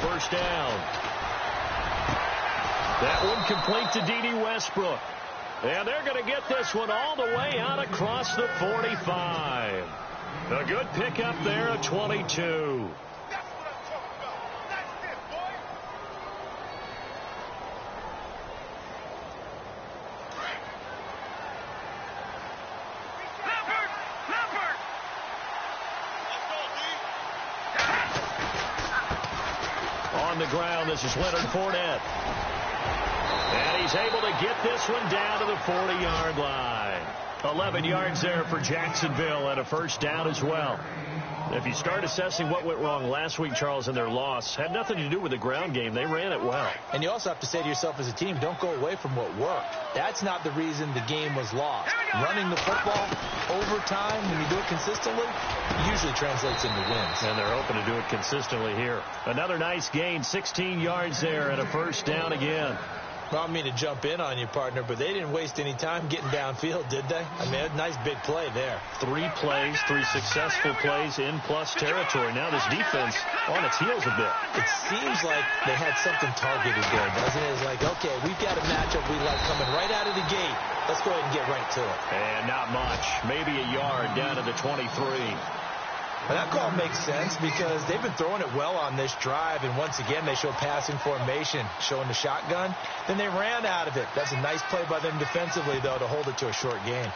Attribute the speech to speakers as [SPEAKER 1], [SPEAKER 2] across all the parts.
[SPEAKER 1] first down. That one complete to D.D. Westbrook. And they're going to get this one all the way out across the 45. A good pickup there at 22. On the ground, this is Leonard Fournette. And he's able to get this one down to the 40-yard line. 11 yards there for Jacksonville and a first down as well. If you start assessing what went wrong last week, Charles, in their loss, had nothing to do with the ground game. They ran it well.
[SPEAKER 2] And you also have to say to yourself as a team, don't go away from what worked. That's not the reason the game was lost. Running the football over time, when you do it consistently, usually translates into wins.
[SPEAKER 1] And they're hoping to do it consistently here. Another nice gain, 16 yards there and a first down again.
[SPEAKER 2] Well, I don't mean to jump in on you, partner, but they didn't waste any time getting downfield, did they? I mean, a nice big play there.
[SPEAKER 1] 3 plays, 3 successful plays in plus territory. Now this defense on its heels a bit.
[SPEAKER 2] It seems like they had something targeted there, doesn't it? It's like, okay, we've got a matchup we like coming right out of the gate. Let's go ahead and get right to it.
[SPEAKER 1] And not much. Maybe a yard down to the 23.
[SPEAKER 2] And that call makes sense because they've been throwing it well on this drive, and once again they show passing formation, showing the shotgun. Then they ran out of it. That's a nice play by them defensively, though, to hold it to a short gain.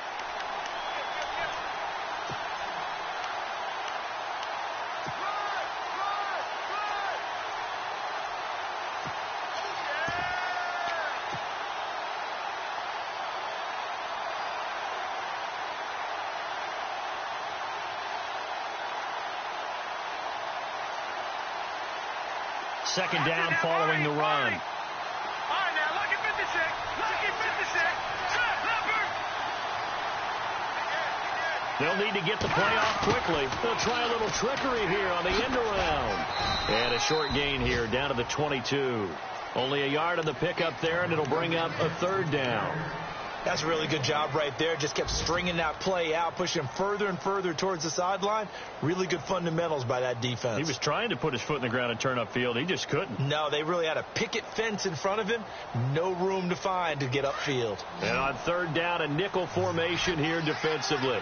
[SPEAKER 1] Second down following the run.
[SPEAKER 3] All right, now, lucky 56. Lucky 56.
[SPEAKER 1] They'll need to get the play off quickly. They'll try a little trickery here on the end around. And a short gain here down to the 22. Only a yard on the pickup there, and it'll bring up a third down.
[SPEAKER 2] That's a really good job right there. Just kept stringing that play out, pushing him further and further towards the sideline. Really good fundamentals by that defense.
[SPEAKER 1] He was trying to put his foot in the ground and turn upfield. He just couldn't.
[SPEAKER 2] No, they really had a picket fence in front of him. No room to find to get upfield.
[SPEAKER 1] And on third down, a nickel formation here defensively.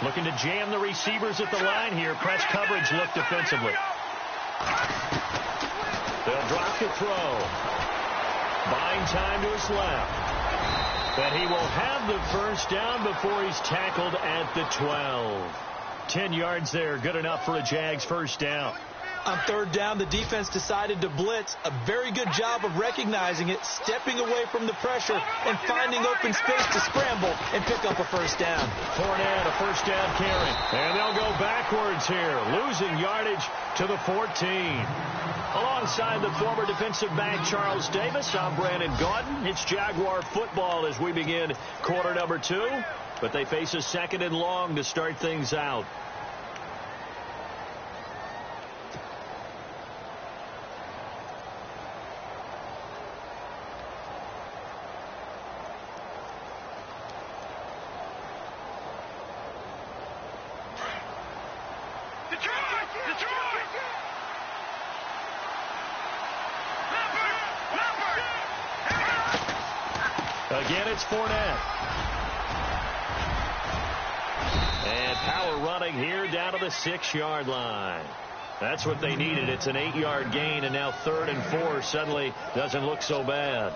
[SPEAKER 1] Looking to jam the receivers at the line here. Press coverage look defensively. They'll drop the throw. Buying time to his left. But he will have the first down before he's tackled at the 12. 10 yards there. Good enough for a Jags first down.
[SPEAKER 2] On third down, the defense decided to blitz. A very good job of recognizing it, stepping away from the pressure, and finding open space to scramble and pick up a first down.
[SPEAKER 1] Fournette, a first down carry. And they'll go backwards here, losing yardage to the 14. Alongside the former defensive back Charles Davis, I'm Brandon Gaudin. It's Jaguar football as we begin quarter number 2. But they face a second and long to start things out. Again, it's Fournette. And power running here down to the 6-yard line. That's what they needed. It's an 8-yard gain, and now 3rd and 4 suddenly doesn't look so bad.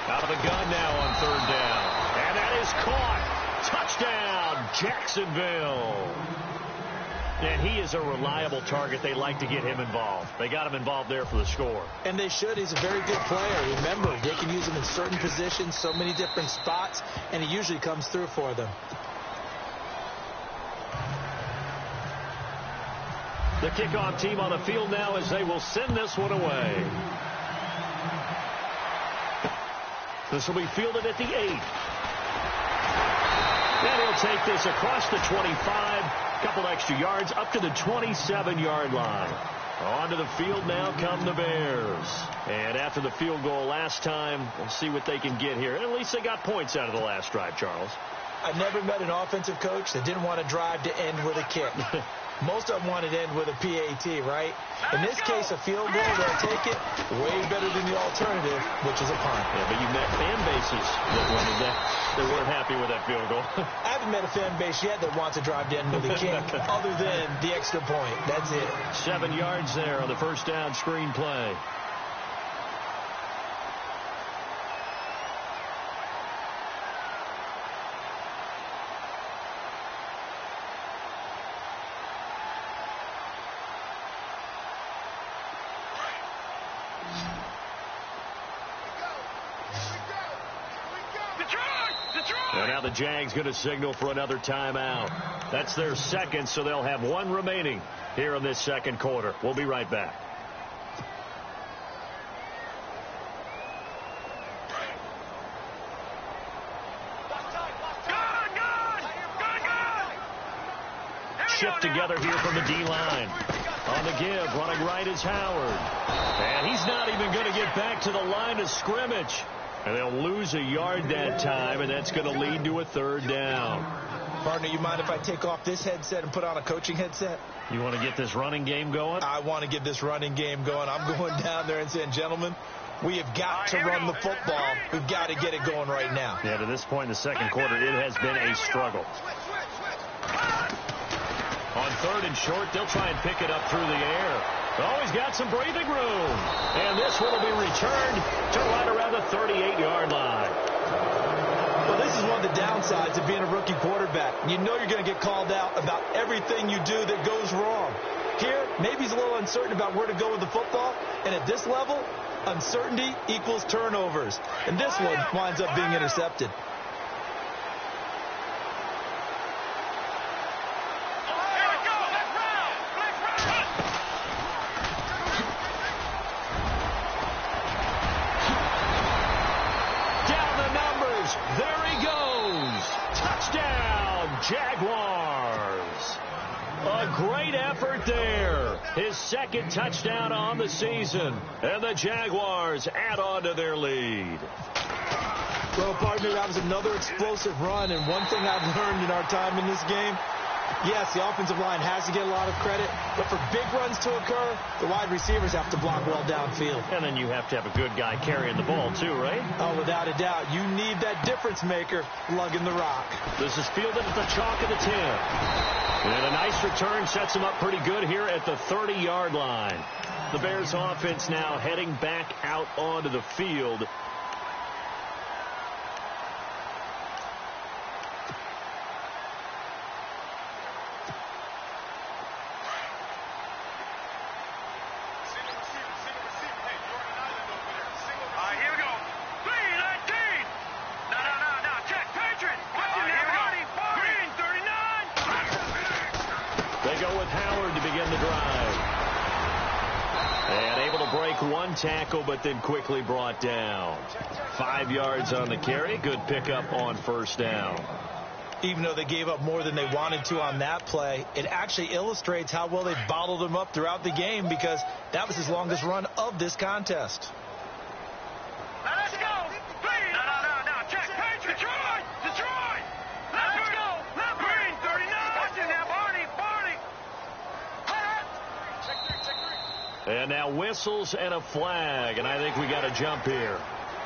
[SPEAKER 1] Out of the gun now on 3rd down. And that is caught. Touchdown, Jacksonville. And he is a reliable target. They like to get him involved. They got him involved there for the score.
[SPEAKER 2] And they should. He's a very good player. Remember, they can use him in certain positions, so many different spots, and he usually comes through for them.
[SPEAKER 1] The kickoff team on the field now as they will send this one away. This will be fielded at the 8. And he'll take this across the 25. Couple extra yards up to the 27-yard line. Onto the field now come the Bears. And after the field goal last time, we'll see what they can get here. And at least they got points out of the last drive, Charles.
[SPEAKER 2] I never met an offensive coach that didn't want to drive to end with a kick. Most of them wanted to end with a PAT, right? In this case, a field goal, they'll take it way better than the alternative, which is a punt.
[SPEAKER 1] Yeah, but you've met fan bases that wanted that. They weren't happy with that field goal.
[SPEAKER 2] I haven't met a fan base yet that wants to drive to end with a kick, other than the extra point. That's it.
[SPEAKER 1] 7 yards there on the first down screen play. And now the Jags going to signal for another timeout. That's their second, so they'll have one remaining here in this second quarter. We'll be right back. Shift together here from the D-line. On the give, running right is Howard. And he's not even going to get back to the line of scrimmage. And they'll lose a yard that time, and that's going to lead to a third down.
[SPEAKER 2] Partner, you mind if I take off this headset and put on a coaching headset?
[SPEAKER 1] You want to get this running game going?
[SPEAKER 2] I want to get this running game going. I'm going down there and saying, gentlemen, we have got to run the football. We've got to get it going right now.
[SPEAKER 1] Yeah, to this point in the second quarter, it has been a struggle. On third and short, they'll try and pick it up through the air. Oh, he's got some breathing room. And this one will be returned to right around the 38-yard line.
[SPEAKER 2] Well, this is one of the downsides of being a rookie quarterback. You know you're going to get called out about everything you do that goes wrong. Here, maybe he's a little uncertain about where to go with the football. And at this level, uncertainty equals turnovers. And this one winds up being intercepted.
[SPEAKER 1] Jaguars. A great effort there. His second touchdown on the season. And the Jaguars add on to their lead.
[SPEAKER 2] Well, partner, that was another explosive run. And one thing I've learned in our time in this game, yes, the offensive line has to get a lot of credit. But for big runs to occur, the wide receivers have to block well downfield.
[SPEAKER 1] And then you have to have a good guy carrying the ball, too, right?
[SPEAKER 2] Oh, without a doubt. You need that difference maker lugging the rock.
[SPEAKER 1] This is fielded at the chalk of the 10. And a nice return sets him up pretty good here at the 30-yard line. The Bears offense now heading back out onto the field. Tackle, but then quickly brought down. 5 yards on the carry. Good pickup on first down.
[SPEAKER 2] Even though they gave up more than they wanted to on that play, it actually illustrates how well they bottled him up throughout the game, because that was his longest run of this contest.
[SPEAKER 3] Let's go. No. Check. Detroit. Let's go. Green, 39. Watching now, Barney.
[SPEAKER 1] And now whistles and a flag, and I think we got a jump here.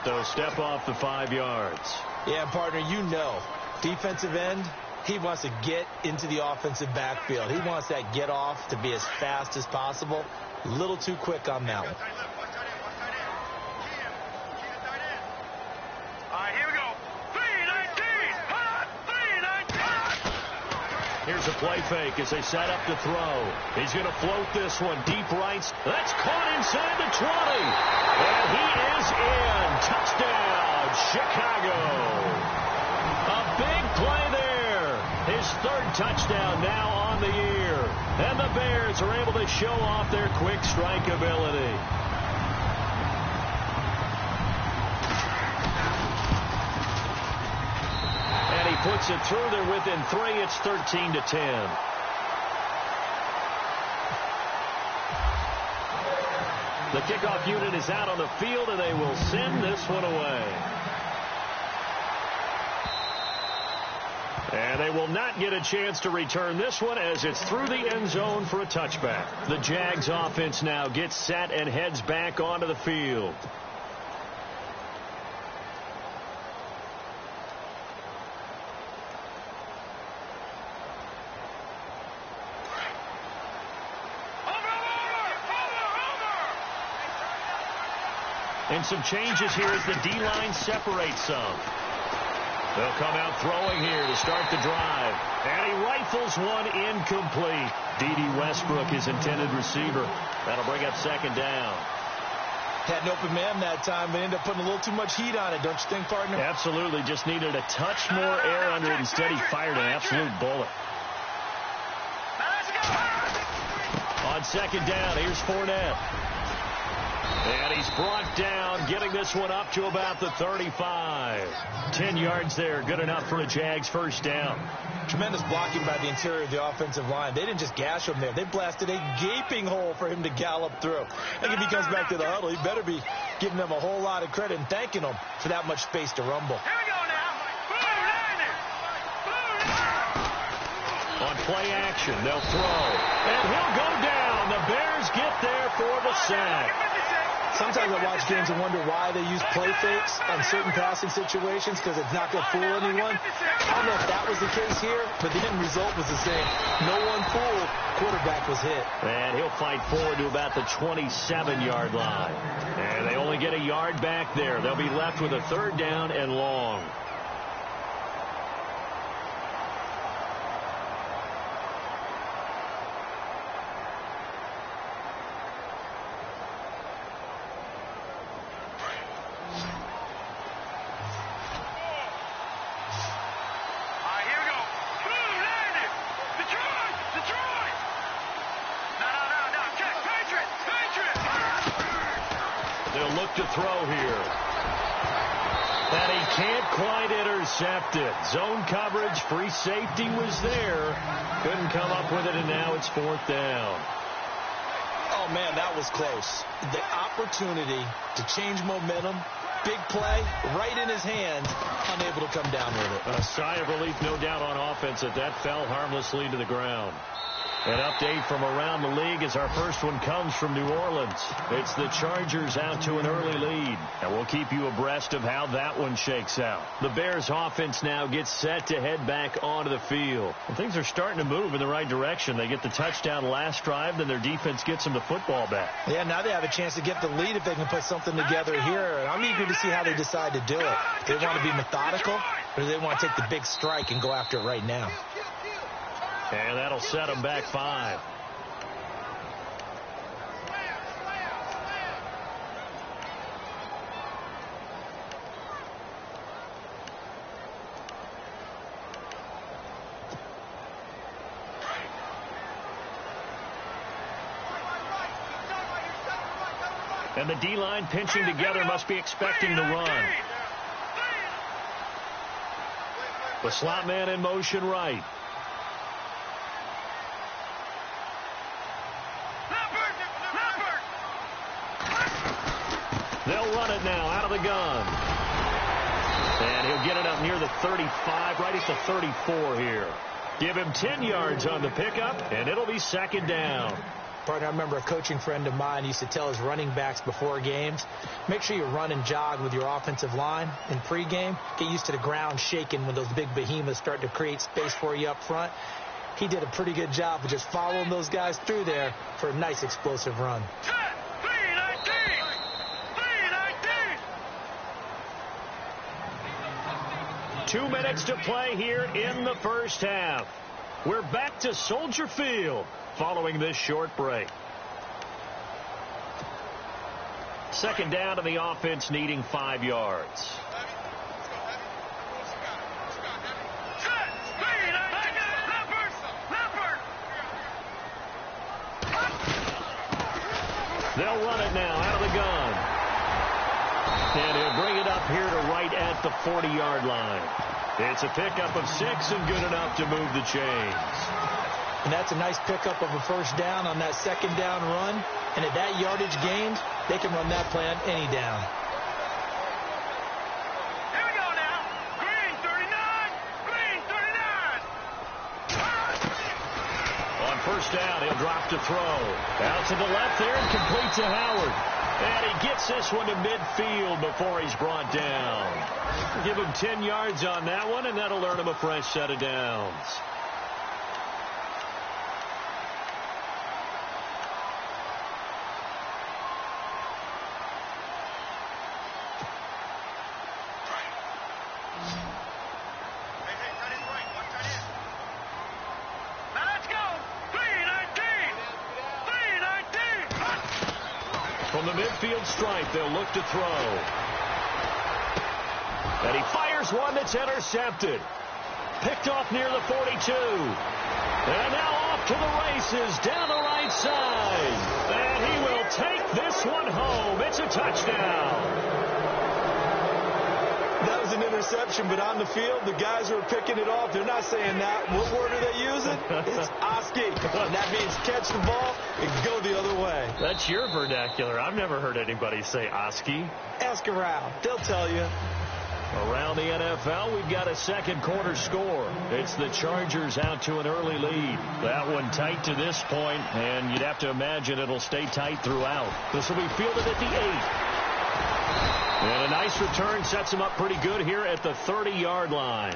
[SPEAKER 1] So step off the 5 yards.
[SPEAKER 2] Yeah, partner, you know, defensive end, he wants to get into the offensive backfield. He wants that get off to be as fast as possible. A little too quick on that one.
[SPEAKER 3] All right, here we go. 3-19.
[SPEAKER 1] Here's a play fake as they set up to throw. He's going to float this one deep right. That's caught inside the 20. And he is in. Touchdown, Chicago. A big play there. His third touchdown now on the year. And the Bears are able to show off their quick strike ability. Puts it through there within 3. It's 13-10. kickoff unit is out on the field, and they will send this one away. And they will not get a chance to return this one as it's through the end zone for a touchback. The Jags offense now gets set and heads back onto the field. And some changes here as the D-line separates some. They'll come out throwing here to start the drive. And he rifles one incomplete. D.D. Westbrook, his intended receiver. That'll bring up second down.
[SPEAKER 2] Had an open man that time, but ended up putting a little too much heat on it, don't you think, partner?
[SPEAKER 1] Absolutely. Just needed a touch more air under it. Instead, he fired an absolute bullet. On second down, here's Fournette. And he's brought down, getting this one up to about the 35. 10 yards there, good enough for a Jags first down.
[SPEAKER 2] Tremendous blocking by the interior of the offensive line. They didn't just gash him there. They blasted a gaping hole for him to gallop through. I think if he comes back to the huddle, he better be giving them a whole lot of credit and thanking them for that much space to rumble.
[SPEAKER 3] Here we go now.
[SPEAKER 1] On play action, they'll throw. And he'll go down. The Bears get there for the sack.
[SPEAKER 2] Sometimes I watch games and wonder why they use play fakes on certain passing situations because it's not going to fool anyone. I don't know if that was the case here, but the end result was the same. No one fooled. Quarterback was hit.
[SPEAKER 1] And he'll fight forward to about the 27-yard line. And they only get a yard back there. They'll be left with a third down and long. To throw here. And he can't quite intercept it. Zone coverage, free safety was there. Couldn't come up with it, and now it's fourth down.
[SPEAKER 2] Oh, man, that was close. The opportunity to change momentum, big play, right in his hands, unable to come down with it.
[SPEAKER 1] A sigh of relief, no doubt, on offense that fell harmlessly to the ground. An update from around the league as our first one comes from New Orleans. It's the Chargers out to an early lead, and we'll keep you abreast of how that one shakes out. The Bears offense now gets set to head back onto the field. And things are starting to move in the right direction. They get the touchdown last drive, then their defense gets them the football back.
[SPEAKER 2] Yeah, now they have a chance to get the lead if they can put something together here. And I'm eager to see how they decide to do it. Do they want to be methodical, or do they want to take the big strike and go after it right now?
[SPEAKER 1] And that'll set them back 5. And the D-line pinching together must be expecting to run. The slot man in motion right. They'll run it now out of the gun. And he'll get it up near the 35, right at the 34 here. Give him 10 yards on the pickup, and it'll be second down.
[SPEAKER 2] Partner, I remember a coaching friend of mine used to tell his running backs before games, make sure you run and jog with your offensive line in pregame. Get used to the ground shaking when those big behemoths start to create space for you up front. He did a pretty good job of just following those guys through there for a nice explosive run.
[SPEAKER 1] 2 minutes to play here in the first half. We're back to Soldier Field following this short break. Second down to the offense, needing 5 yards. They'll run it now out of the gun. And he'll bring it up here to right at the 40-yard line. It's a pickup of 6 and good enough to move the chains.
[SPEAKER 2] And that's a nice pickup of a first down on that second down run. And at that yardage gained, They can run that play on any down.
[SPEAKER 3] Here we go now. Green 39. Green 39.
[SPEAKER 1] On first down, he'll drop to throw. Out to the left there and complete to Howard. And he gets this one to midfield before he's brought down. Give him 10 yards on that one, and that'll earn him a fresh set of downs. From the midfield stripe, they'll look to throw. And he fires one that's intercepted. Picked off near the 42. And now off to the races down the right side. And he will take this one home. It's a touchdown.
[SPEAKER 2] That was an interception, but on the field, the guys who are picking it off, they're not saying that. What word are they using? It's Oski. And that means catch the ball and go the other way.
[SPEAKER 1] That's your vernacular. I've never heard anybody say Oski.
[SPEAKER 2] Ask around. They'll tell you.
[SPEAKER 1] Around the NFL, we've got a second quarter score. It's the Chargers out to an early lead. That one tight to this point, and you'd have to imagine it'll stay tight throughout. This will be fielded at the 8. And a nice return sets him up pretty good here at the 30-yard line.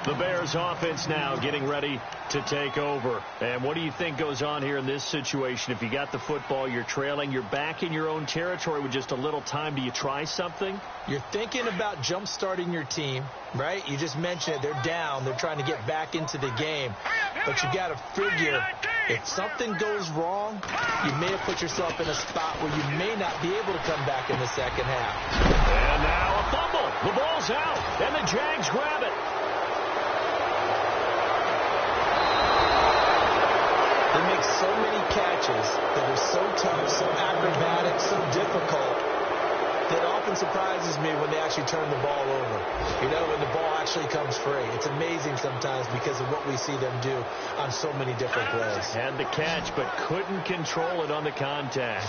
[SPEAKER 1] The Bears offense now getting ready to take over. And what do you think goes on here in this situation? If you got the football, you're trailing, you're back in your own territory with just a little time. Do you try something?
[SPEAKER 2] You're thinking about jump-starting your team, right? You just mentioned it. They're down. They're trying to get back into the game. But you got to figure if something goes wrong, you may have put yourself in a spot where you may not be able to come back in the second half.
[SPEAKER 1] And now a fumble. The ball's out, and the Jags grab it.
[SPEAKER 2] They make so many catches that are so tough, so acrobatic, so difficult, that often surprises me when they actually turn the ball over. You know, when the ball actually comes free. It's amazing sometimes because of what we see them do on so many different plays.
[SPEAKER 1] Had the catch, but couldn't control it on the contact.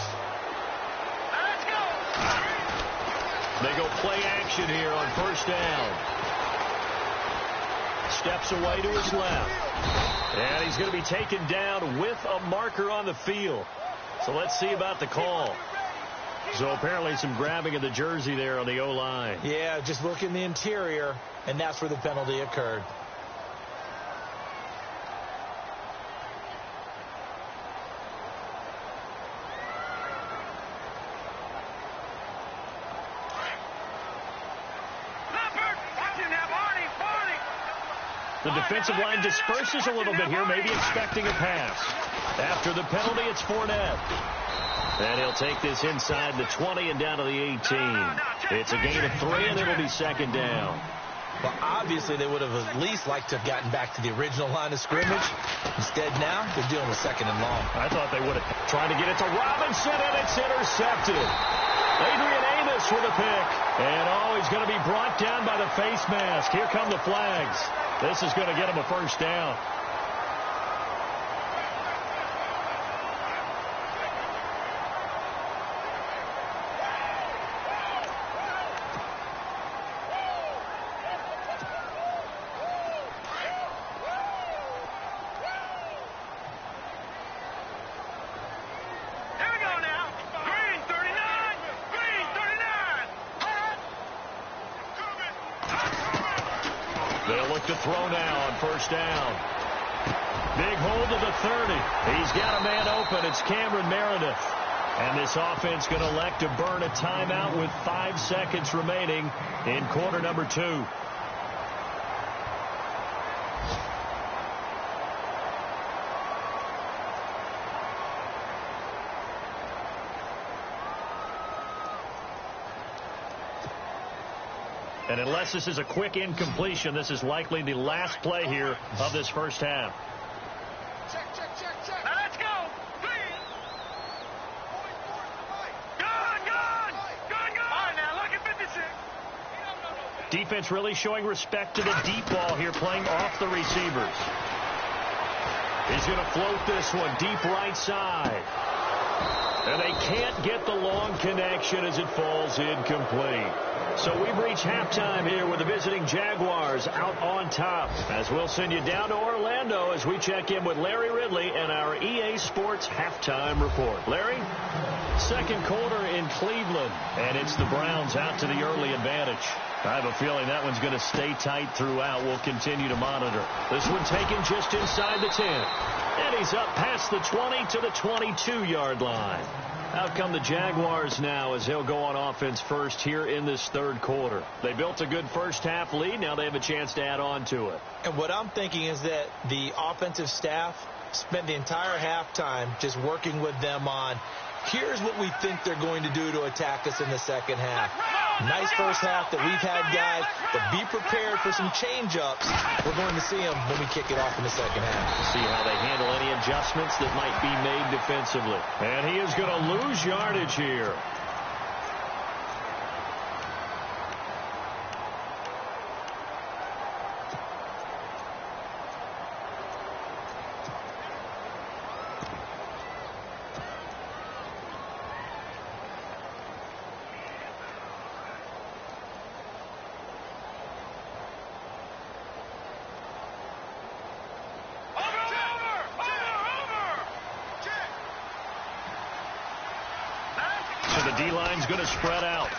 [SPEAKER 3] Let's go.
[SPEAKER 1] They go play action here on first down. Steps away to his left. And he's going to be taken down with a marker on the field. So let's see about the call. So apparently some grabbing of the jersey there on the O-line.
[SPEAKER 2] Yeah, just look in the interior, and that's where the penalty occurred.
[SPEAKER 1] The defensive line disperses a little bit here, maybe expecting a pass. After the penalty, it's Fournette. And he'll take this inside the 20 and down to the 18. It's a gain of 3, and it'll be second down.
[SPEAKER 2] Well, obviously, they would have at least liked to have gotten back to the original line of scrimmage. Instead, now, they're dealing with second and long.
[SPEAKER 1] I thought they would have tried to get it to Robinson, and it's intercepted. Adrian Amos with a pick. And, he's going to be brought down by the face mask. Here come the flags. This is going to get him a first down. To throw now on first down. Big hold to the 30. He's got a man open. It's Cameron Meredith. And this offense going to elect to burn a timeout with 5 seconds remaining in quarter number 2. And unless this is a quick incompletion, this is likely the last play here of this first half.
[SPEAKER 3] Check. Now let's go. Please. Good. All right, now look at 56.
[SPEAKER 1] Defense really showing respect to the deep ball here, playing off the receivers. He's going to float this one deep right side. And they can't get the long connection as it falls incomplete. So we've reached halftime here with the visiting Jaguars out on top. As we'll send you down to Orlando as we check in with Larry Ridley and our EA Sports halftime report. Larry? Second quarter in Cleveland, and it's the Browns out to the early advantage. I have a feeling that one's going to stay tight throughout. We'll continue to monitor. This one taken just inside the 10. And he's up past the 20 to the 22-yard line. Out come the Jaguars now as he'll go on offense first here in this third quarter. They built a good first-half lead. Now they have a chance to add on to it.
[SPEAKER 2] And what I'm thinking is that the offensive staff spent the entire halftime just working with them on, here's what we think they're going to do to attack us in the second half. Nice first half that we've had, guys, but be prepared for some change-ups. We're going to see them when we kick it off in the second half.
[SPEAKER 1] See how they handle any adjustments that might be made defensively. And he is going to lose yardage here. D-line's going to spread out.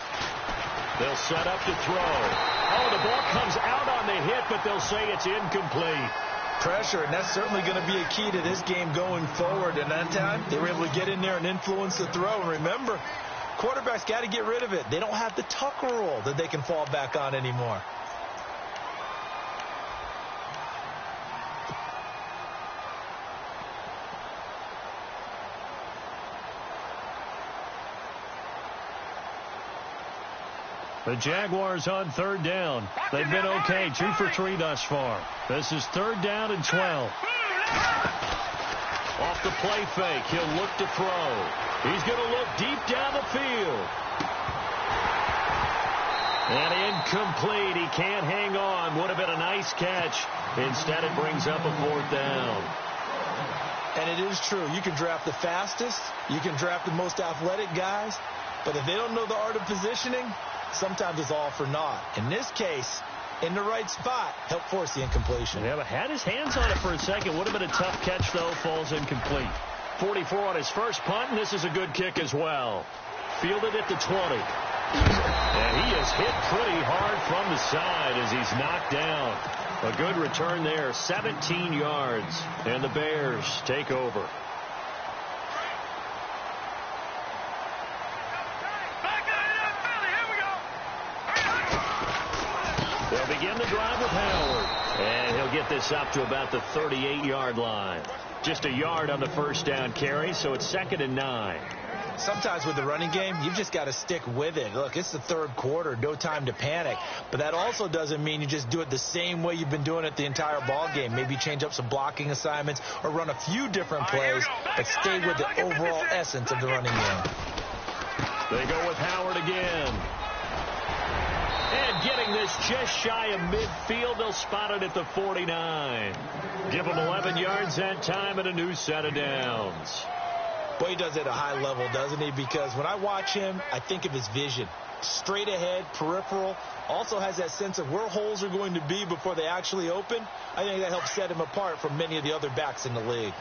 [SPEAKER 1] They'll set up to throw. Oh, the ball comes out on the hit, but they'll say it's incomplete.
[SPEAKER 2] Pressure, and that's certainly going to be a key to this game going forward. And that time, they were able to get in there and influence the throw. And remember, quarterbacks got to get rid of it. They don't have the tuck rule that they can fall back on anymore.
[SPEAKER 1] The Jaguars on third down. They've been okay, 2 for 3 thus far. This is third down and 12. Off the play fake, he'll look to throw. He's going to look deep down the field. And incomplete. He can't hang on. Would have been a nice catch. Instead, it brings up a fourth down.
[SPEAKER 2] And it is true. You can draft the fastest. You can draft the most athletic guys. But if they don't know the art of positioning, sometimes it's all for naught. In this case, in the right spot, helped force the incompletion.
[SPEAKER 1] Yeah, but had his hands on it for a second. Would have been a tough catch, though. Falls incomplete. 44 on his first punt, and this is a good kick as well. Fielded at the 20. And he is hit pretty hard from the side as he's knocked down. A good return there, 17 yards. And the Bears take over. They'll begin the drive with Howard. And he'll get this up to about the 38-yard line. Just a yard on the first down carry, so it's 2nd and 9.
[SPEAKER 2] Sometimes with the running game, you've just got to stick with it. Look, it's the third quarter, no time to panic. But that also doesn't mean you just do it the same way you've been doing it the entire ball game. Maybe change up some blocking assignments or run a few different plays, but stay with the overall essence of the running game.
[SPEAKER 1] They go with Howard again. And getting this just shy of midfield, they'll spot it at the 49. Give them 11 yards that time and a new set of downs.
[SPEAKER 2] Boy, he does it at a high level, doesn't he? Because when I watch him, I think of his vision. Straight ahead, peripheral. Also has that sense of where holes are going to be before they actually open. I think that helps set him apart from many of the other backs in the league.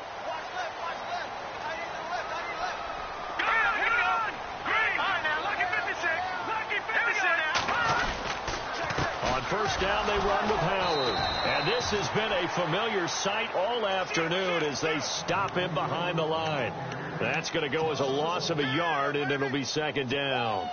[SPEAKER 1] First down, they run with Howard. And this has been a familiar sight all afternoon as they stop him behind the line. That's going to go as a loss of a yard, and it'll be 2nd down.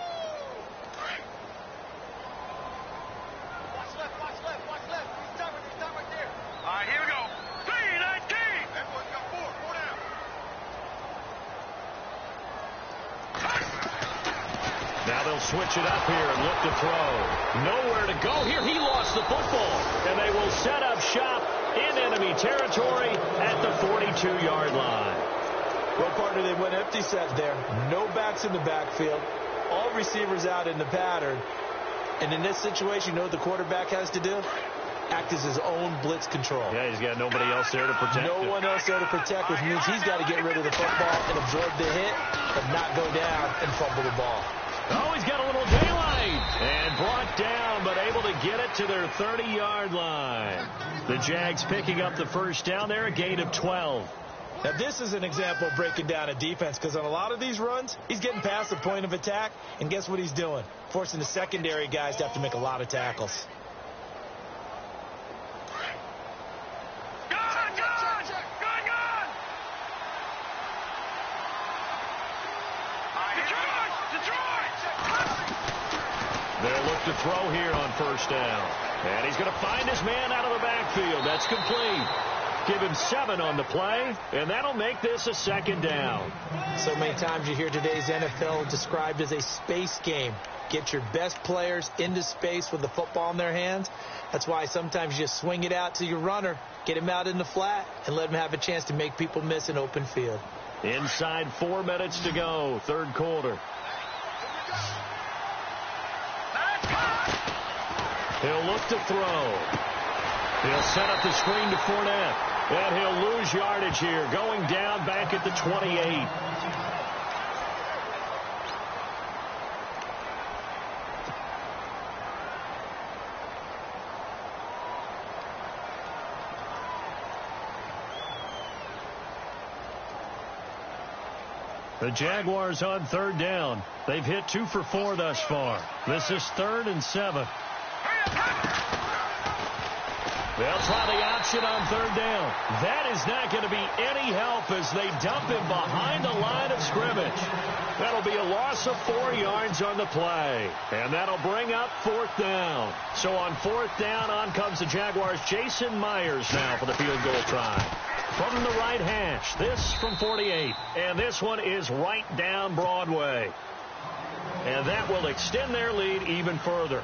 [SPEAKER 1] Now they'll switch it up here and look to throw. Nowhere to go here. He lost the football. And they will set up shop in enemy territory at the 42-yard line.
[SPEAKER 2] Well, partner, they went empty set there. No backs in the backfield. All receivers out in the pattern. And in this situation, you know what the quarterback has to do? Act as his own blitz control.
[SPEAKER 1] Yeah, he's got nobody else there to protect him.
[SPEAKER 2] No one else there to protect, which means he's got to get rid of the football and absorb the hit. but not go down and fumble the ball.
[SPEAKER 1] Oh, he's got a little daylight and brought down, but able to get it to their 30-yard line. The Jags picking up the first down there, a gain of 12.
[SPEAKER 2] Now, this is an example of breaking down a defense, because on a lot of these runs, he's getting past the point of attack, and guess what he's doing? Forcing the secondary guys to have to make a lot of tackles.
[SPEAKER 1] They'll look to throw here on first down. And he's going to find his man out of the backfield. That's complete. Give him 7 on the play, and that'll make this a second down.
[SPEAKER 2] So many times you hear today's NFL described as a space game. Get your best players into space with the football in their hands. That's why sometimes you just swing it out to your runner, get him out in the flat, and let him have a chance to make people miss an open field.
[SPEAKER 1] Inside 4 minutes to go, third quarter. He'll look to throw. He'll set up the screen to Fournette. And he'll lose yardage here, going down back at the 28. The Jaguars on third down. They've hit 2 for 4 thus far. This is 3rd and 7. They'll try the option on third down. That is not going to be any help as they dump him behind the line of scrimmage. That'll be a loss of 4 yards on the play. And that'll bring up 4th down. So on 4th down, on comes the Jaguars' Jason Myers now for the field goal try. From the right hash, this from 48. And this one is right down Broadway. And that will extend their lead even further.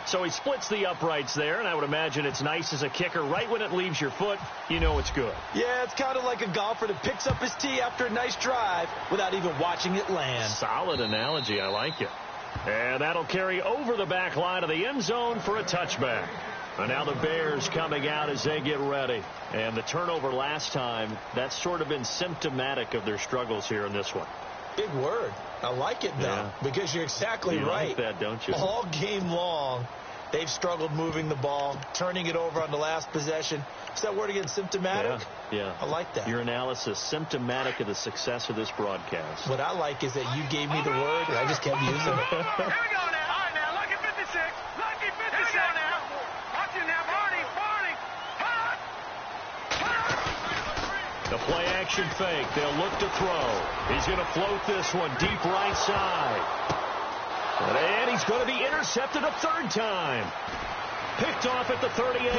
[SPEAKER 1] So he splits the uprights there, and I would imagine it's nice as a kicker. Right when it leaves your foot, you know it's good.
[SPEAKER 2] Yeah, it's kind of like a golfer that picks up his tee after a nice drive without even watching it land.
[SPEAKER 1] Solid analogy. I like it. And that'll carry over the back line of the end zone for a touchback. And now the Bears coming out as they get ready. And the turnover last time, that's sort of been symptomatic of their struggles here in this one.
[SPEAKER 2] Big word. I like it, though, because you're exactly right.
[SPEAKER 1] You like that, don't you?
[SPEAKER 2] All game long, they've struggled moving the ball, turning it over on the last possession. Is that word again, symptomatic?
[SPEAKER 1] Yeah.
[SPEAKER 2] I like that.
[SPEAKER 1] Your analysis, symptomatic of the success of this broadcast.
[SPEAKER 2] What I like is that you gave me the word, and I just kept using it.
[SPEAKER 3] Here we go now. All right, now, lucky 56. Lucky 56. Here we go now. Watch it now, Barney.
[SPEAKER 1] The play action fake. They'll look to throw. He's going to float this one deep right side. And he's going to be intercepted a 3rd time. Picked off at the 38.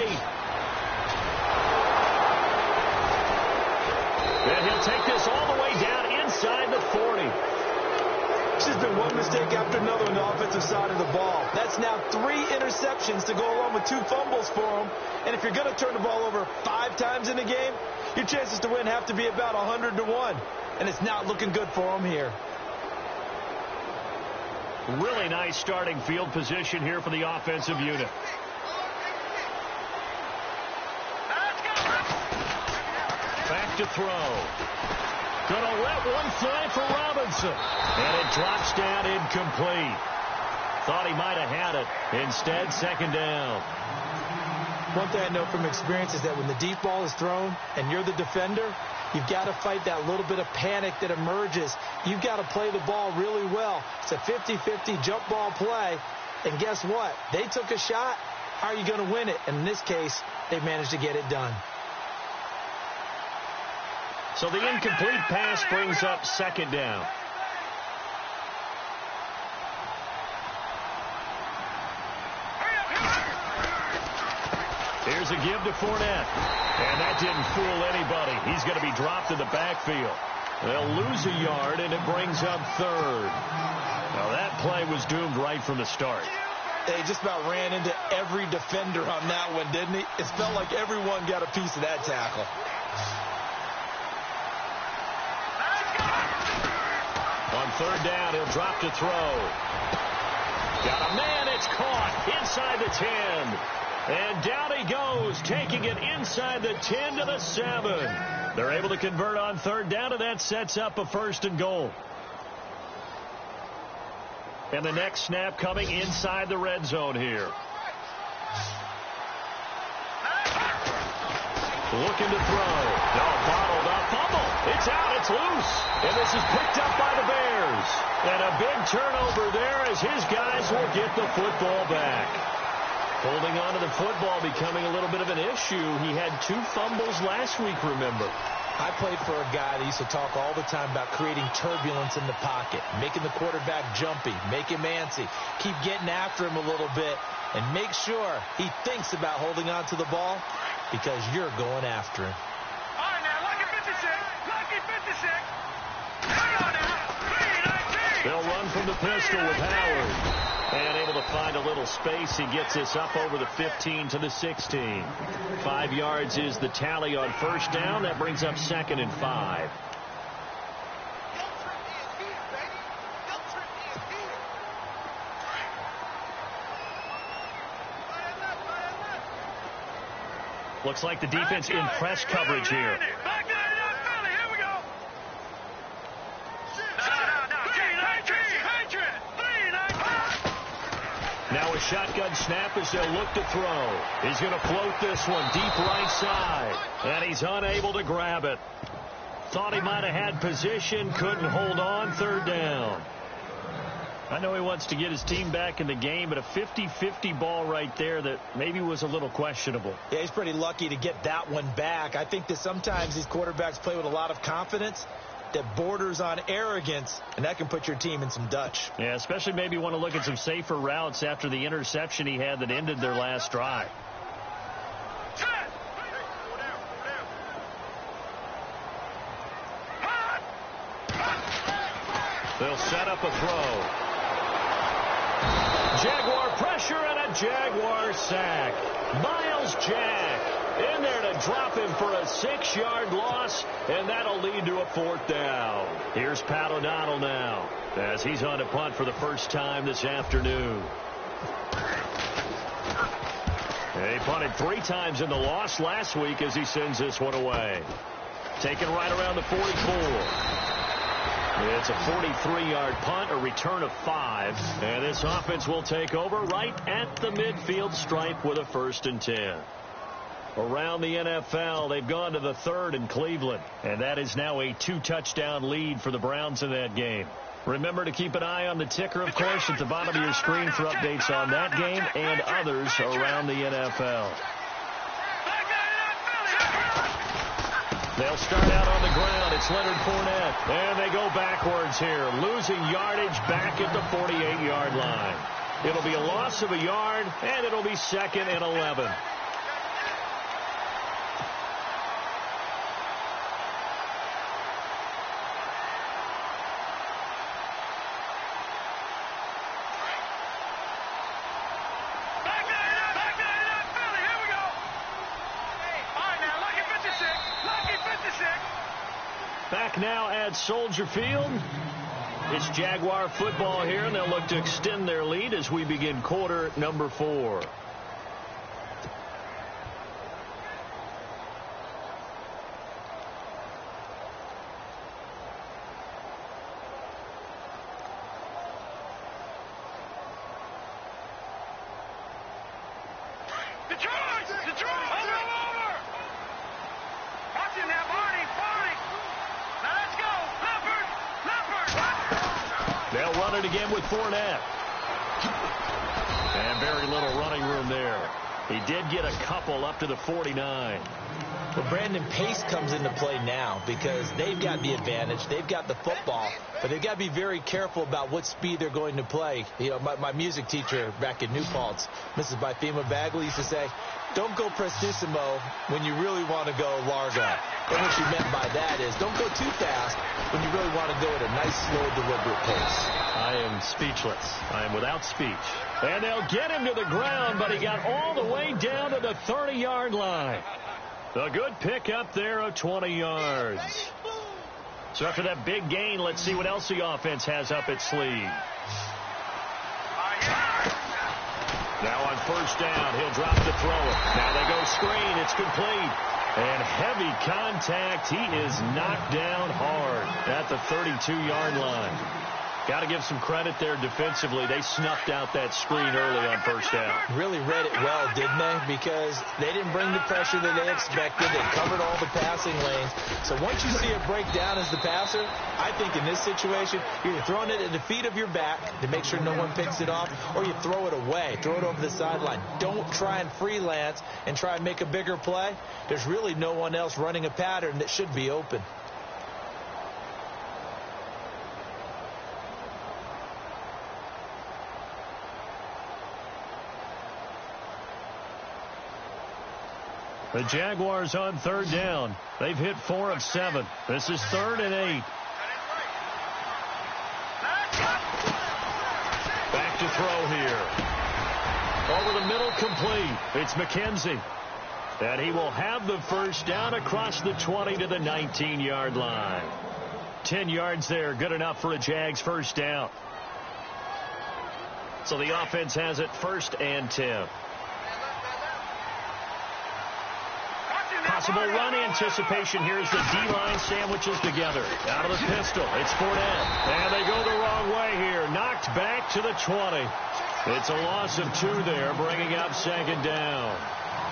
[SPEAKER 1] And he'll take this all the way down inside the 40.
[SPEAKER 2] It's just been one mistake after another on the offensive side of the ball. That's now 3 interceptions to go along with 2 fumbles for him. And if you're going to turn the ball over 5 times in a game, your chances to win have to be about 100 to 1. And it's not looking good for him here.
[SPEAKER 1] Really nice starting field position here for the offensive unit. Back to throw. Gonna let one fly for Robinson. And it drops down incomplete. Thought he might have had it. Instead, 2nd down.
[SPEAKER 2] One thing I know from experience is that when the deep ball is thrown and you're the defender, you've got to fight that little bit of panic that emerges. You've got to play the ball really well. It's a 50-50 jump ball play. And guess what? They took a shot. How are you going to win it? And in this case, they managed to get it done.
[SPEAKER 1] So the incomplete pass brings up 2nd down. Here's a give to Fournette. And that didn't fool anybody. He's going to be dropped in the backfield. They'll lose a yard, and it brings up 3rd. Now, that play was doomed right from the start.
[SPEAKER 2] They just about ran into every defender on that one, didn't he? It felt like everyone got a piece of that tackle.
[SPEAKER 1] On 3rd down, he'll drop to throw. Got a man. It's caught inside the 10. And down he goes, taking it inside the 10 to the 7. They're able to convert on 3rd down, and that sets up a 1st and goal. And the next snap coming inside the red zone here. Looking to throw. No, bottled up. Fumble. It's out. It's loose. And this is picked up by the Bears. And a big turnover there as his guys will get the football back. Holding on to the football becoming a little bit of an issue. He had 2 fumbles last week, remember.
[SPEAKER 2] I played for a guy that used to talk all the time about creating turbulence in the pocket, making the quarterback jumpy, make him antsy, keep getting after him a little bit, and make sure he thinks about holding on to the ball because you're going after him.
[SPEAKER 3] All right, now, lucky 56. Lucky 56. Hang on now. 3-19.
[SPEAKER 1] They'll run from the pistol with Howard. And able to find a little space. He gets us up over the 15 to the 16. 5 yards is the tally on first down. That brings up 2nd and 5. Looks like the defense in press coverage here.
[SPEAKER 3] Back there, Philly. Here we go.
[SPEAKER 1] Now a shotgun snap as they'll look to throw. He's going to float this one deep right side. And he's unable to grab it. Thought he might have had position. Couldn't hold on. 3rd down. I know he wants to get his team back in the game, but a 50-50 ball right there that maybe was a little questionable.
[SPEAKER 2] Yeah, he's pretty lucky to get that one back. I think that sometimes these quarterbacks play with a lot of confidence that borders on arrogance, and that can put your team in some Dutch.
[SPEAKER 1] Yeah, especially maybe want to look at some safer routes after the interception he had that ended their last drive. They'll set up a throw. Jaguar pressure and a Jaguar sack. Miles Jack in there to drop him for a 6-yard loss, and that'll lead to a 4th down. Here's Pat O'Donnell now as he's on to punt for the first time this afternoon. He punted 3 times in the loss last week as he sends this one away. Taken right around the 44. It's a 43-yard punt, a return of 5. And this offense will take over right at the midfield stripe with a 1st and 10. Around the NFL, they've gone to the 3rd in Cleveland. And that is now a 2-touchdown lead for the Browns in that game. Remember to keep an eye on the ticker, of course, at the bottom of your screen for updates on that game and others around the NFL. They'll start out on the ground. It's Leonard Fournette. And they go backwards here, losing yardage back at the 48-yard line. It'll be a loss of a yard, and it'll be 2nd and 11. Back now at Soldier Field. It's Jaguar football here, and they'll look to extend their lead as we begin quarter number 4. Again with Fournette. And very little running room there. He did get a couple up to the 49.
[SPEAKER 2] Well, Brandon, pace comes into play now because they've got the advantage. They've got the football, but they've got to be very careful about what speed they're going to play. You know, my music teacher back in New Paltz, Mrs. Bythema Bagley, used to say, don't go prestissimo when you really want to go largo. And what she meant by that is don't go too fast when you really want to go at a nice, slow, deliberate pace.
[SPEAKER 1] I am speechless. I am without speech. And they'll get him to the ground, but he got all the way down to the 30-yard line. A good pick up there of 20 yards. So after that big gain, let's see what else the offense has up its sleeve. Now on first down, he'll drop to throw it. Now they go screen. It's complete. And heavy contact. He is knocked down hard at the 32-yard line. Got to give some credit there defensively. They snuffed out that screen early on first down.
[SPEAKER 2] Really read it well, didn't they? Because they didn't bring the pressure that they expected. They covered all the passing lanes. So once you see it break down as the passer, I think in this situation, you're either throwing it at the feet of your back to make sure no one picks it off, or you throw it away, throw it over the sideline. Don't try and freelance and try and make a bigger play. There's really no one else running a pattern that should be open.
[SPEAKER 1] The Jaguars on third down. They've hit 4 of 7. This is 3rd and 8. Back to throw here. Over the middle, complete. It's McKenzie. And he will have the first down across the 20 to the 19-yard line. 10 yards there, good enough for a Jags first down. So the offense has it 1st and 10. Possible run anticipation here as the D-line sandwiches together. Out of the pistol, it's Fournette. And they go the wrong way here. Knocked back to the 20. It's a loss of 2 there, bringing up 2nd down.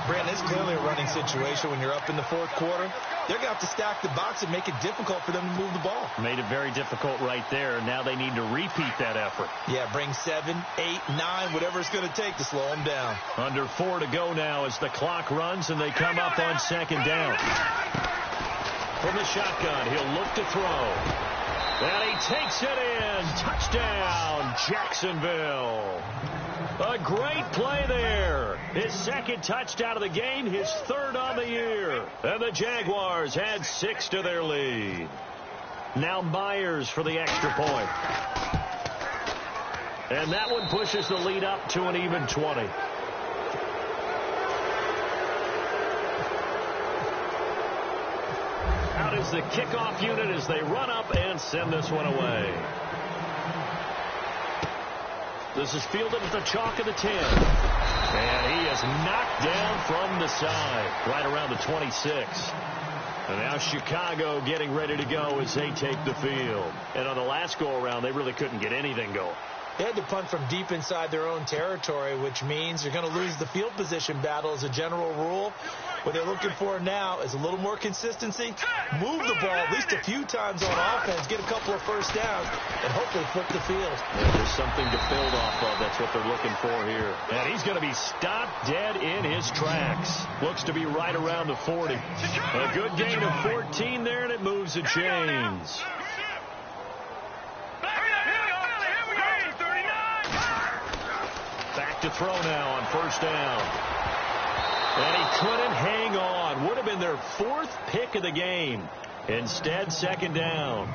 [SPEAKER 2] Brandon, it's clearly a running situation when you're up in the 4th quarter. They're going to have to stack the box and make it difficult for them to move the ball.
[SPEAKER 1] Made it very difficult right there. Now they need to repeat that effort.
[SPEAKER 2] Yeah, bring 7, 8, 9, whatever it's going to take to slow them down.
[SPEAKER 1] Under 4 to go now as the clock runs and they come up on 2nd down. From the shotgun, he'll look to throw. And he takes it in. Touchdown, Jacksonville. A great play there. His 2nd touchdown of the game, his 3rd on the year. And the Jaguars add 6 to their lead. Now Myers for the extra point. And that one pushes the lead up to an even 20. Out is the kickoff unit as they run up and send this one away. This is fielded at the chalk of the 10. And he is knocked down from the side, right around the 26. And now Chicago getting ready to go as they take the field. And on the last go-around, they really couldn't get anything going.
[SPEAKER 2] They had to punt from deep inside their own territory, which means you're going to lose the field position battle as a general rule. What they're looking for now is a little more consistency, move the ball at least a few times on offense, get a couple of first downs, and hopefully flip the field.
[SPEAKER 1] Yeah, there's something to build off of. That's what they're looking for here. And he's going to be stopped dead in his tracks. Looks to be right around the 40. A good gain of 14 there, and it moves the chains. Back to throw now on first down. And he couldn't hang on. Would have been their 4th pick of the game. Instead, 2nd down.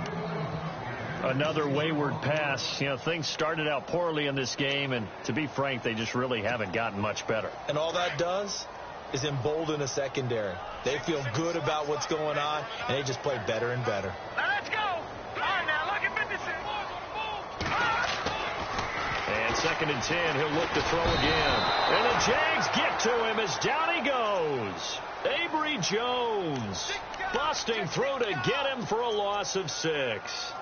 [SPEAKER 1] Another wayward pass. You know, things started out poorly in this game, and to be frank, they just really haven't gotten much better.
[SPEAKER 2] And all that does is embolden a secondary. They feel good about what's going on, and they just play better and better.
[SPEAKER 3] Let's go. All right, now, look at 56.
[SPEAKER 1] And 2nd and 10, he'll look to throw again. And the Jags get to him as down he goes. Avery Jones busting through to get him for a loss of 6.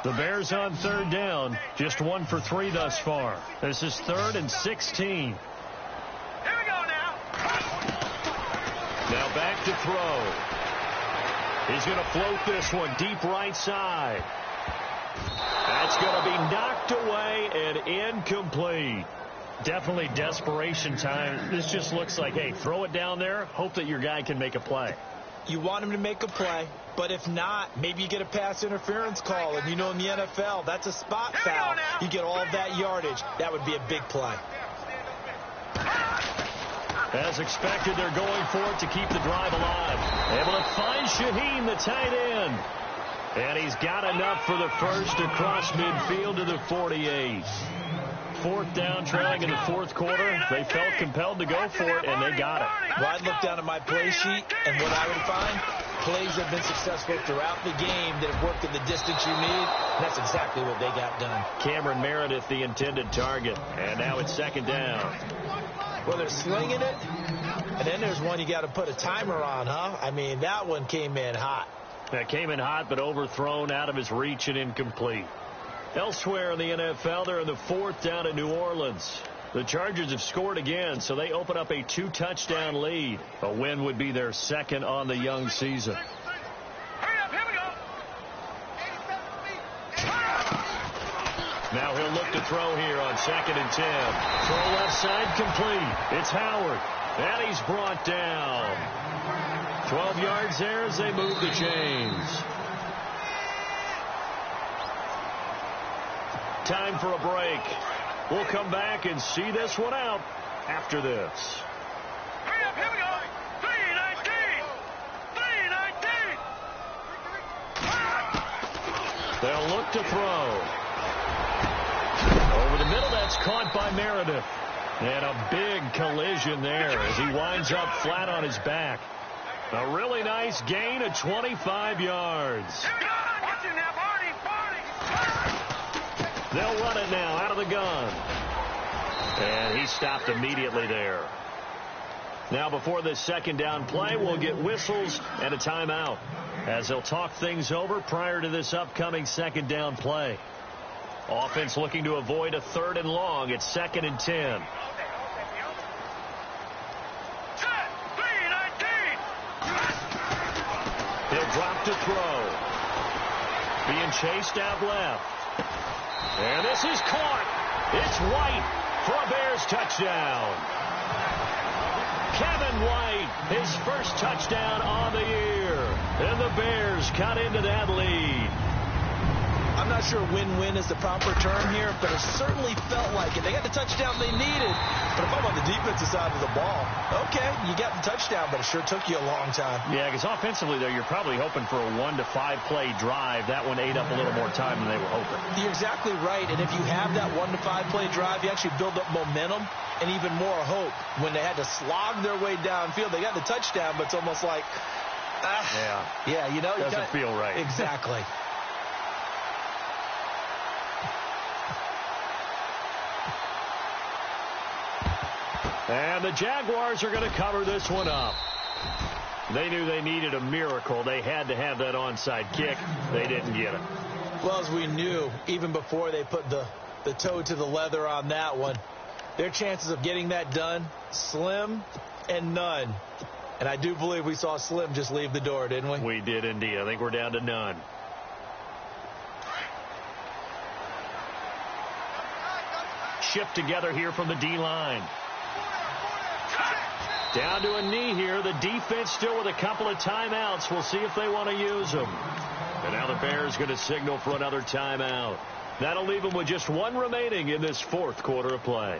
[SPEAKER 1] The Bears on 3rd down, just 1 for 3 thus far. This is 3rd and 16.
[SPEAKER 3] Here we go now.
[SPEAKER 1] Now back to throw. He's going to float this one deep right side. That's going to be knocked away and incomplete. Definitely desperation time. This just looks like, hey, throw it down there, hope that your guy can make a play.
[SPEAKER 2] You want him to make a play, but if not, maybe you get a pass interference call. And you know in the NFL, that's a spot foul. You get all of that yardage. That would be a big play.
[SPEAKER 1] As expected, they're going for it to keep the drive alive. Able to find Shaheen, the tight end. And he's got enough for the first across midfield to the 48. 4th down, trailing in the 4th quarter. They felt compelled to go for it, and they got it.
[SPEAKER 2] Well, I'd look down at my play sheet, and what I would find, plays have been successful throughout the game that have worked in the distance you need, and that's exactly what they got done.
[SPEAKER 1] Cameron Meredith, the intended target, and now it's 2nd down.
[SPEAKER 2] Well, they're slinging it, and then there's one you got to put a timer on, huh? I mean, that one came in hot.
[SPEAKER 1] That came in hot, but overthrown, out of his reach, and incomplete. Elsewhere in the NFL, they're in the fourth down in New Orleans. The Chargers have scored again, so they open up a 2-touchdown lead. A win would be their second on the young season. Now he'll look to throw here on 2nd and 10. Throw left side complete. It's Howard. And he's brought down. 12 yards there as they move the chains. Time for a break. We'll come back and see this one out after this.
[SPEAKER 3] Here we go. 3-19. 3-19.
[SPEAKER 1] They'll look to throw. Over the middle, that's caught by Meredith. And a big collision there as he winds up flat on his back. A really nice gain of 25 yards.
[SPEAKER 3] Watch him now, Barney.
[SPEAKER 1] They'll run it now out of the gun. And he stopped immediately there. Now before this second down play, we'll get whistles and a timeout as they'll talk things over prior to this upcoming second down play. Offense looking to avoid a 3rd and long. It's 2nd and 10. He'll drop to throw. Being chased out left. And this is caught. It's White for a Bears touchdown. Kevin White, his first touchdown on the year. And the Bears cut into that lead.
[SPEAKER 2] I'm not sure win-win is the proper term here, but it certainly felt like it. They got the touchdown they needed. But if I'm on the defensive side of the ball, okay, you got the touchdown, but it sure took you a long time.
[SPEAKER 1] Yeah, because offensively there, you're probably hoping for a 1 to 5 play drive. That one ate up a little more time than they were hoping.
[SPEAKER 2] You're exactly right. And if you have that 1 to 5 play drive, you actually build up momentum and even more hope. When they had to slog their way downfield, they got the touchdown, but it's almost like, yeah, you know,
[SPEAKER 1] doesn't feel right.
[SPEAKER 2] Exactly.
[SPEAKER 1] And the Jaguars are going to cover this one up. They knew they needed a miracle. They had to have that onside kick. They didn't get it.
[SPEAKER 2] Well, as we knew, even before they put the toe to the leather on that one, their chances of getting that done, slim and none. And I do believe we saw Slim just leave the door, didn't we?
[SPEAKER 1] We did indeed. I think we're down to none. Shift together here from the D-line. Down to a knee here. The defense still with a couple of timeouts. We'll see if they want to use them. And now the Bears going to signal for another timeout. That'll leave them with just one remaining in this fourth quarter of play.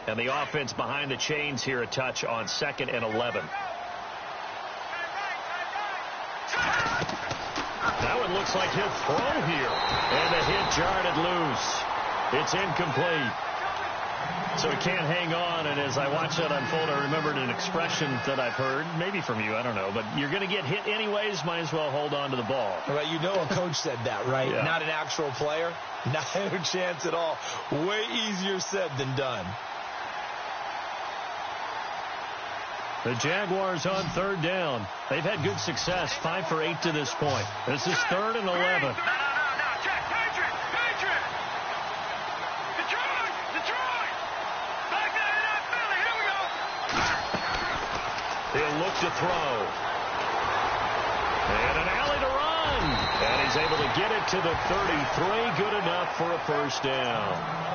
[SPEAKER 1] And the offense behind the chains here, a touch on 2nd and 11. That one looks like he'll throw here. And the hit jarred it loose. It's incomplete. So he can't hang on, and as I watch that unfold, I remembered an expression that I've heard, maybe from you, I don't know, but you're going to get hit anyways, might as well hold on to the ball.
[SPEAKER 2] Well, you know a coach said that, right?
[SPEAKER 1] Yeah.
[SPEAKER 2] Not an actual player. Not a chance at all. Way easier said than done.
[SPEAKER 1] The Jaguars on 3rd down. They've had good success, 5 for 8 to this point. This is 3rd and 11. He'll look to throw. And an alley to run. And he's able to get it to the 33. Good enough for a first down.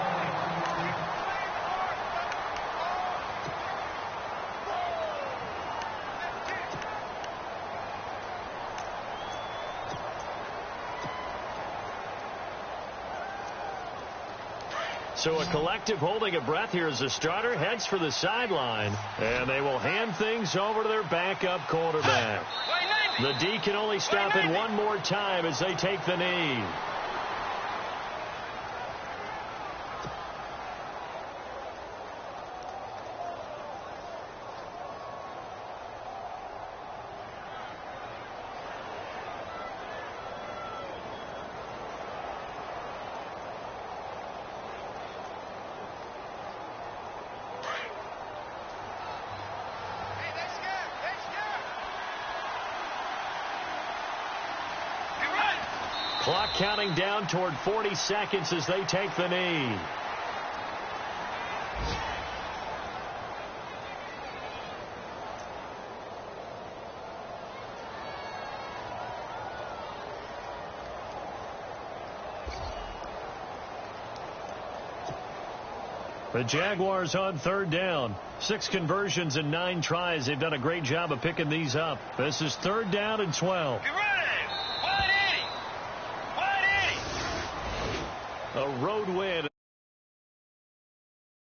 [SPEAKER 1] So a collective holding of breath here as the starter heads for the sideline. And they will hand things over to their backup quarterback. The D can only stop it one more time as they take the knee. Clock counting down toward 40 seconds as they take the knee. The Jaguars on third down. 6 conversions and 9 tries. They've done a great job of picking these up. This is third down and 12.
[SPEAKER 3] Get ready. 180. 180.
[SPEAKER 1] A road win.